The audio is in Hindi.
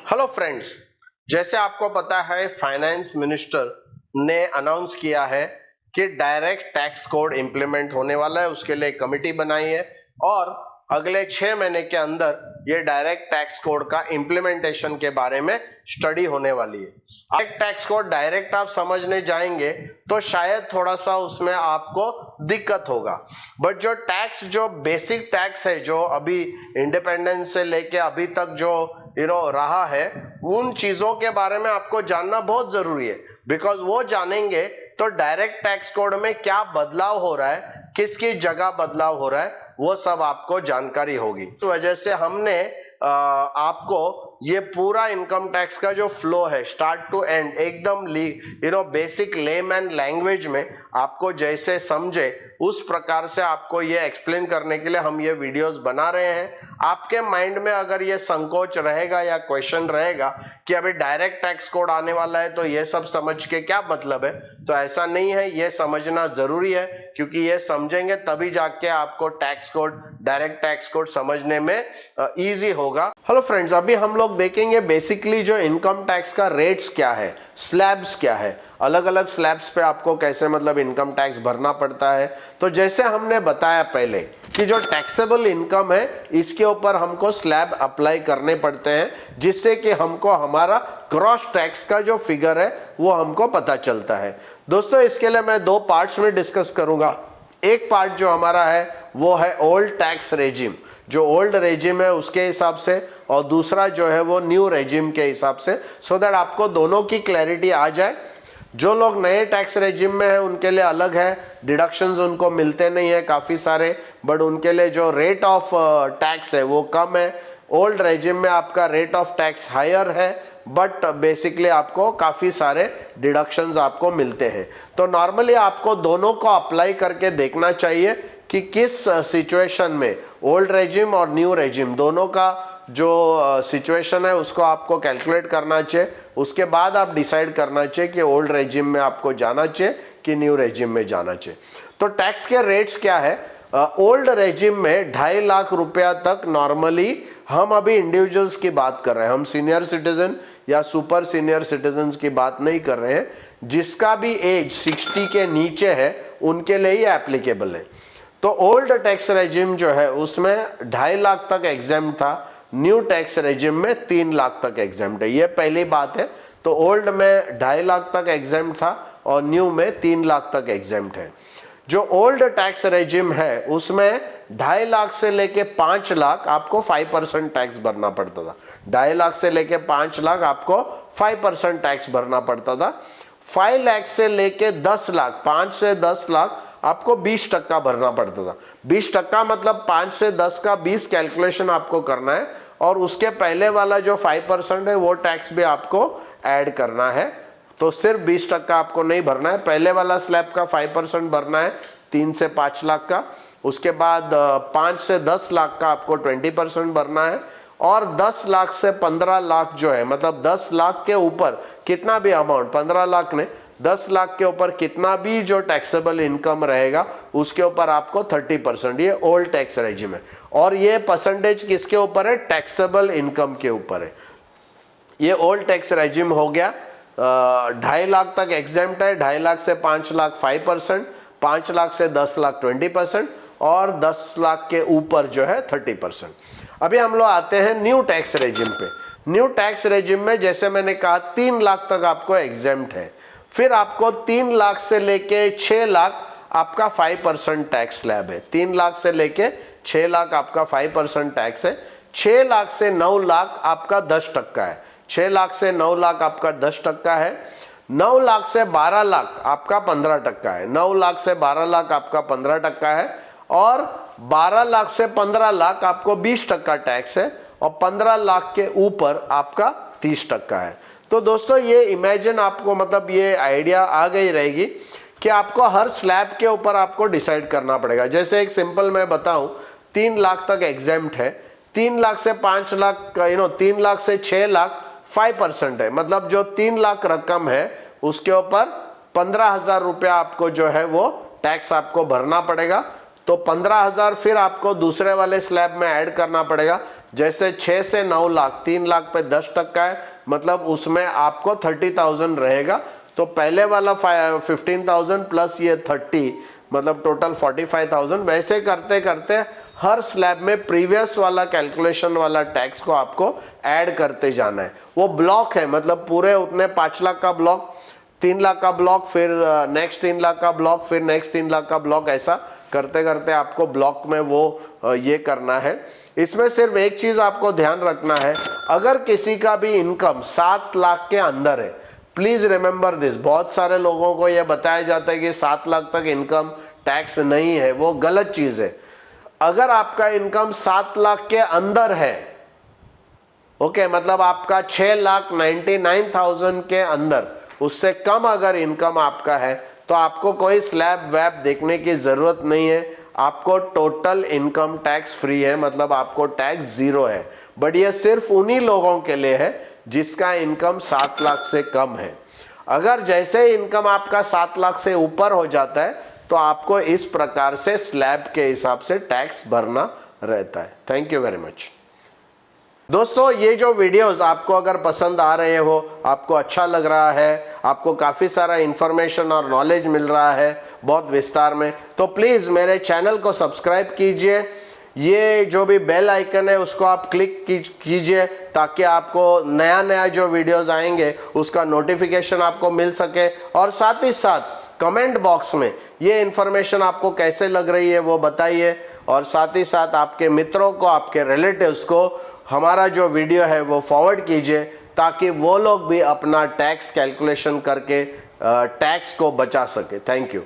हेलो फ्रेंड्स, जैसे आपको पता है फाइनेंस मिनिस्टर ने अनाउंस किया है कि डायरेक्ट टैक्स कोड इंप्लीमेंट होने वाला है। उसके लिए कमेटी बनाई है और अगले 6 महीने के अंदर ये डायरेक्ट टैक्स कोड का इंप्लीमेंटेशन के बारे में स्टडी होने वाली है। डायरेक्ट टैक्स कोड डायरेक्ट आप समझने जाएंगे तो शायद थोड़ा सा उसमें आपको दिक्कत होगा, बट जो बेसिक टैक्स है, जो अभी इंडिपेंडेंस से लेके अभी तक जो रहा है, उन चीजों के बारे में आपको जानना बहुत जरूरी है। बिकॉज वो जानेंगे तो डायरेक्ट टैक्स कोड में क्या बदलाव हो रहा है, किसकी जगह बदलाव हो रहा है, वो सब आपको जानकारी होगी। इस वजह से हमने आपको ये पूरा इनकम टैक्स का जो फ्लो है स्टार्ट टू एंड एकदम बेसिक लेमैन लैंग्वेज में आपको जैसे समझे उस प्रकार से आपको ये एक्सप्लेन करने के लिए हम ये वीडियोस बना रहे हैं। आपके माइंड में अगर ये संकोच रहेगा या क्वेश्चन रहेगा कि अभी डायरेक्ट टैक्स कोड आने वाला है तो ये सब समझ के क्या मतलब है, तो ऐसा नहीं है। ये समझना जरूरी है क्योंकि ये समझेंगे तभी जाके आपको tax code, direct tax code समझने में इजी होगा। हेलो फ्रेंड्स, अभी हम लोग देखेंगे बेसिकली जो इनकम टैक्स का रेट्स क्या है, स्लैब्स क्या है, अलग अलग स्लैब्स पे आपको कैसे मतलब इनकम टैक्स भरना पड़ता है। तो जैसे हमने बताया पहले कि जो टैक्सेबल इनकम है इसके ऊपर हमको स्लैब अप्लाई करने पड़ते हैं, जिससे कि हमको हमारा क्रॉस टैक्स का जो फिगर है वो हमको पता चलता है। दोस्तों, इसके लिए मैं 2 पार्ट्स में डिस्कस करूंगा। एक पार्ट जो हमारा है वो है ओल्ड टैक्स रेजिम, जो ओल्ड रेजिम है उसके हिसाब से, और दूसरा जो है वो न्यू रेजिम के हिसाब से, सो दैट आपको दोनों की क्लैरिटी आ जाए। जो लोग नए टैक्स रेजिम में है उनके लिए अलग है, डिडक्शंस उनको मिलते नहीं है काफ़ी सारे, बट उनके लिए जो रेट ऑफ टैक्स है वो कम है। ओल्ड रेजिम में आपका रेट ऑफ टैक्स हायर है, बट बेसिकली आपको काफ़ी सारे डिडक्शंस आपको मिलते हैं। तो नॉर्मली आपको दोनों को अप्लाई करके देखना चाहिए कि किस सिचुएशन में ओल्ड रेजिम और न्यू रेजिम दोनों का जो सिचुएशन है उसको आपको कैलकुलेट करना चाहिए। उसके बाद आप डिसाइड करना चाहिए कि ओल्ड रेजिम में आपको जाना चाहिए कि न्यू रेजिम में जाना चाहिए। तो टैक्स के रेट्स क्या है? ओल्ड रेजिम में 2.5 लाख रुपया तक नॉर्मली, हम अभी इंडिविजुअल्स की बात कर रहे हैं, हम सीनियर सिटीजन या सुपर सीनियर सिटीजन की बात नहीं कर रहे हैं। जिसका भी एज 60 के नीचे है उनके लिए ही एप्लीकेबल है। तो ओल्ड टैक्स रेजिम जो है उसमें 2.5 लाख तक एग्जाम था, न्यू टैक्स रेजिम में 3 लाख तक एग्जाम्प्ट है। ये पहली बात है। तो ओल्ड में 2.5 लाख तक एग्जाम्प्ट था और न्यू में 3 लाख तक एग्जाम्प्ट है। जो ओल्ड टैक्स रेजिम है उसमें 2.5 लाख से लेके 5 लाख आपको 5% टैक्स भरना पड़ता था। 2.5 लाख से लेके 5 लाख आपको 5% टैक्स भरना पड़ता था। 5 लाख से लेके 10 लाख, 5 से 10 लाख आपको 20% भरना पड़ता था। 20% मतलब 5 से 10 का 20 कैलकुलेशन आपको करना है, और उसके पहले वाला जो 5% है वो टैक्स भी आपको ऐड करना है। तो सिर्फ 20% आपको नहीं भरना है, पहले वाला स्लैब का 5% भरना है 3 से 5 लाख का। उसके बाद 5 से 10 लाख का आपको 20% भरना है, और 10 लाख से 15 लाख जो है, मतलब 10 लाख के ऊपर कितना भी अमाउंट, 15 लाख ने 10 लाख के ऊपर कितना भी जो टैक्सेबल इनकम रहेगा उसके ऊपर आपको 30%, ये ओल्ड टैक्स रेजिम है। और ये परसेंटेज किसके ऊपर है? टैक्सेबल इनकम के ऊपर है। ये ओल्ड टैक्स रेजिम हो गया। 2.5 लाख तक एग्जाम्प्ट है, 2.5 लाख से 5 लाख 5%, 5 लाख से 10 लाख 20%, और 10 लाख के ऊपर जो है 30%। अभी हम लोग आते हैं न्यू टैक्स रेजिम पे। न्यू टैक्स रेजिम में जैसे मैंने कहा 3 लाख तक आपको एग्जाम्प्ट है। फिर आपको 3 लाख से लेके 6 लाख आपका 5% टैक्स स्लैब है। 3 लाख से लेके 6 लाख आपका 5% टैक्स है। 6 लाख से 9 लाख आपका 10% है। 6 लाख से 9 लाख आपका 10% है। 9 लाख से 12 लाख आपका 15% है। 9 लाख से 12 लाख आपका 15% है, और 12 लाख से 15 लाख आपको 20% टैक्स है, और 15 लाख के ऊपर आपका 30% है। तो दोस्तों, ये इमेजिन आपको, मतलब ये आइडिया आ गई रहेगी कि आपको हर स्लैब के ऊपर आपको डिसाइड करना पड़ेगा। जैसे एक सिंपल मैं बताऊं, 3 लाख तक एग्जाम्प्ट है, 3 लाख से 5 लाख 3 लाख से 6 लाख 5% है, मतलब जो 3 लाख रकम है उसके ऊपर 15,000 रुपया आपको जो है वो टैक्स आपको भरना पड़ेगा। तो 15,000 फिर आपको दूसरे वाले स्लैब में ऐड करना पड़ेगा, जैसे 6 से 9 लाख, 3 लाख पे 10% है, मतलब उसमें आपको 30,000 रहेगा। तो पहले वाला 15,000 प्लस ये 30, मतलब टोटल 45,000। वैसे करते करते हर स्लैब में प्रीवियस वाला कैलकुलेशन वाला टैक्स को आपको ऐड करते जाना है। वो ब्लॉक है, मतलब पूरे उतने 5 लाख का ब्लॉक, 3 लाख का ब्लॉक, फिर नेक्स्ट 3 लाख का ब्लॉक, फिर नेक्स्ट 3 लाख का ब्लॉक, ऐसा करते करते आपको ब्लॉक में वो ये करना है। इसमें सिर्फ एक चीज आपको ध्यान रखना है, अगर किसी का भी इनकम 7 लाख के अंदर है, प्लीज रिमेंबर दिस। बहुत सारे लोगों को यह बताया जाता है कि 7 लाख तक इनकम टैक्स नहीं है, वो गलत चीज है। अगर आपका इनकम 7 लाख के अंदर है, ओके, मतलब आपका 6,99,000 के अंदर, उससे कम अगर इनकम आपका है, तो आपको कोई स्लैब वैब देखने की जरूरत नहीं है। आपको टोटल इनकम टैक्स फ्री है, मतलब आपको टैक्स 0 है। बट ये सिर्फ उन्हीं लोगों के लिए है जिसका इनकम 7 लाख से कम है। अगर जैसे इनकम आपका 7 लाख से ऊपर हो जाता है, तो आपको इस प्रकार से स्लैब के हिसाब से टैक्स भरना रहता है। थैंक यू वेरी मच दोस्तों। ये जो वीडियोस आपको अगर पसंद आ रहे हो, आपको अच्छा लग रहा है, आपको काफ़ी सारा इंफॉर्मेशन और नॉलेज मिल रहा है बहुत विस्तार में, तो प्लीज़ मेरे चैनल को सब्सक्राइब कीजिए। ये जो भी बेल आइकन है उसको आप क्लिक कीजिए, ताकि आपको नया नया जो वीडियोस आएंगे उसका नोटिफिकेशन आपको मिल सके। और साथ ही साथ कमेंट बॉक्स में ये इन्फॉर्मेशन आपको कैसे लग रही है वो बताइए। और साथ ही साथ आपके मित्रों को, आपके रिलेटिव्स को हमारा जो वीडियो है वो फॉरवर्ड कीजिए, ताकि वो लोग भी अपना टैक्स कैलकुलेशन करके टैक्स को बचा सके। Thank you.